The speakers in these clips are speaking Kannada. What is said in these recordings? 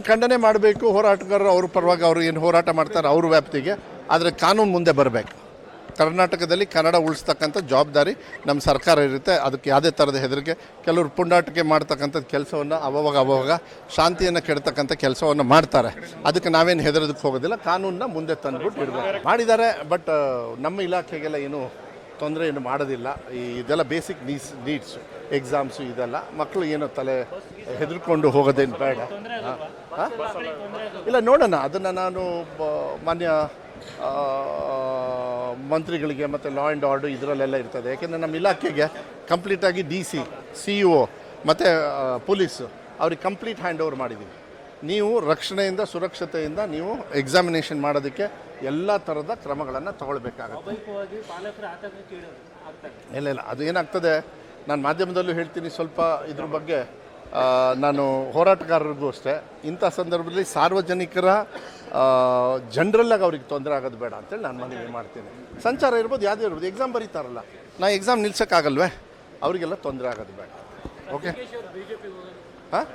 ಅದನ್ನು ಖಂಡನೆ ಮಾಡಬೇಕು. ಹೋರಾಟಗಾರರು ಅವ್ರ ಪರವಾಗಿ ಅವರು ಏನು ಹೋರಾಟ ಮಾಡ್ತಾರೆ ಅವ್ರ ವ್ಯಾಪ್ತಿಗೆ, ಆದರೆ ಕಾನೂನು ಮುಂದೆ ಬರಬೇಕು. ಕರ್ನಾಟಕದಲ್ಲಿ ಕನ್ನಡ ಉಳಿಸ್ತಕ್ಕಂಥ ಜವಾಬ್ದಾರಿ ನಮ್ಮ ಸರ್ಕಾರ ಇರುತ್ತೆ. ಅದಕ್ಕೆ ಯಾವುದೇ ಥರದ ಹೆದರಿಕೆ, ಕೆಲವರು ಪುಂಡಾಟಿಕೆ ಮಾಡ್ತಕ್ಕಂಥದ್ದು ಕೆಲಸವನ್ನು ಅವಾಗ ಶಾಂತಿಯನ್ನು ಕೆಡ್ತಕ್ಕಂಥ ಕೆಲಸವನ್ನು ಮಾಡ್ತಾರೆ. ಅದಕ್ಕೆ ನಾವೇನು ಹೆದರೋದಕ್ಕೆ ಹೋಗೋದಿಲ್ಲ, ಕಾನೂನನ್ನ ಮುಂದೆ ತಂದುಬಿಟ್ಟು ಇಡಬೇಕು. ಮಾಡಿದ್ದಾರೆ, ಬಟ್ ನಮ್ಮ ಇಲಾಖೆಗೆಲ್ಲ ಏನು ತೊಂದರೆ ಏನು ಮಾಡೋದಿಲ್ಲ. ಇದೆಲ್ಲ ಬೇಸಿಕ್ ನೀಡ್ಸು, ಎಕ್ಸಾಮ್ಸು ಇದೆಲ್ಲ ಮಕ್ಕಳು ಏನೋ ತಲೆ ಹೆದರ್ಕೊಂಡು ಹೋಗೋದೇನು ಬೇಡ. ಇಲ್ಲ, ನೋಡೋಣ. ಅದನ್ನು ನಾನು ಮಾನ್ಯ ಮಂತ್ರಿಗಳಿಗೆ ಮತ್ತು ಲಾ ಆ್ಯಂಡ್ ಆರ್ಡರ್ ಇದರಲ್ಲೆಲ್ಲ ಇರ್ತದೆ. ಯಾಕೆಂದರೆ ನಮ್ಮ ಇಲಾಖೆಗೆ ಕಂಪ್ಲೀಟಾಗಿ DC, CEO ಮತ್ತು ಪೊಲೀಸು ಅವ್ರಿಗೆ ಕಂಪ್ಲೀಟ್ ಹ್ಯಾಂಡ್ ಓವರ್ ಮಾಡಿದ್ದೀವಿ. ನೀವು ರಕ್ಷಣೆಯಿಂದ ಸುರಕ್ಷತೆಯಿಂದ ನೀವು ಎಕ್ಸಾಮಿನೇಷನ್ ಮಾಡೋದಕ್ಕೆ ಎಲ್ಲ ಥರದ ಕ್ರಮಗಳನ್ನು ತಗೊಳ್ಬೇಕಾಗುತ್ತೆ. ಇಲ್ಲ, ಅದು ಏನಾಗ್ತದೆ, ನಾನು ಮಾಧ್ಯಮದಲ್ಲೂ ಹೇಳ್ತೀನಿ. ಸ್ವಲ್ಪ ಇದ್ರ ಬಗ್ಗೆ ನಾನು ಹೋರಾಟಗಾರರಿಗೂ ಅಷ್ಟೇ, ಇಂಥ ಸಂದರ್ಭದಲ್ಲಿ ಸಾರ್ವಜನಿಕರ ಜನರಲ್ಲಾಗಿ ಅವ್ರಿಗೆ ತೊಂದರೆ ಆಗೋದು ಬೇಡ ಅಂತೇಳಿ ನಾನು ಮನವಿ ಮಾಡ್ತೀನಿ. ಸಂಚಾರ ಇರ್ಬೋದು, ಯಾವುದೇ ಇರ್ಬೋದು, ಎಕ್ಸಾಮ್ ಬರೀತಾರಲ್ಲ, ನಾ ಎಕ್ಸಾಮ್ ನಿಲ್ಸೋಕ್ಕಾಗಲ್ವೇ? ಅವರಿಗೆಲ್ಲ ತೊಂದರೆ ಆಗೋದು ಬೇಡ. ಓಕೆ, ಹಾಂ,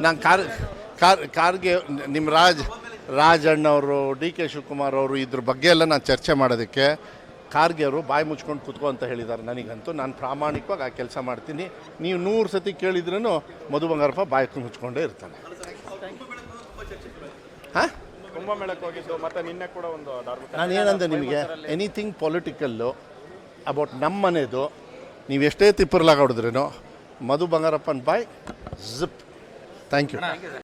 ನಾನು ಕಾರ್ಗೆ ನಿಮ್ಮ ರಾಜಣ್ಣವರು, DK ಶಿವಕುಮಾರ್ ಅವರು ಇದ್ರ ಬಗ್ಗೆ ಎಲ್ಲ ನಾನು ಚರ್ಚೆ ಮಾಡೋದಕ್ಕೆ ಖಾರ್ಗೆ ಅವರು ಬಾಯಿ ಮುಚ್ಕೊಂಡು ಕೂತ್ಕೊ ಅಂತ ಹೇಳಿದ್ದಾರೆ. ನನಗಂತೂ ನಾನು ಪ್ರಾಮಾಣಿಕವಾಗಿ ಆ ಕೆಲಸ ಮಾಡ್ತೀನಿ. ನೀವು 100 ಸತಿ ಕೇಳಿದ್ರೂ ಮಧು ಬಂಗಾರಪ್ಪ ಬಾಯಿ ಮುಚ್ಕೊಂಡೇ ಇರ್ತಾನೆ. ಹಾಂ, ಕುಂಭಮೇಳಕ್ಕೆ ಹೋಗಿದ್ದು ಮತ್ತು ನಿನ್ನೆ ಕೂಡ ಒಂದು ನಾನು ಏನಂದೆ ನಿಮಗೆ, ಎನಿಥಿಂಗ್ ಪೊಲಿಟಿಕಲ್ಲು ಅಬೌಟ್ ನಮ್ಮ ಮನೆದು ನೀವು ಎಷ್ಟೇ ತಿಪ್ಪರ್ಲಾಗ ಹೊಡೆದ್ರೇನೋ ಮಧು ಬಂಗಾರಪ್ಪನ ಬಾಯ್ ಜಿಪ್. Thank you.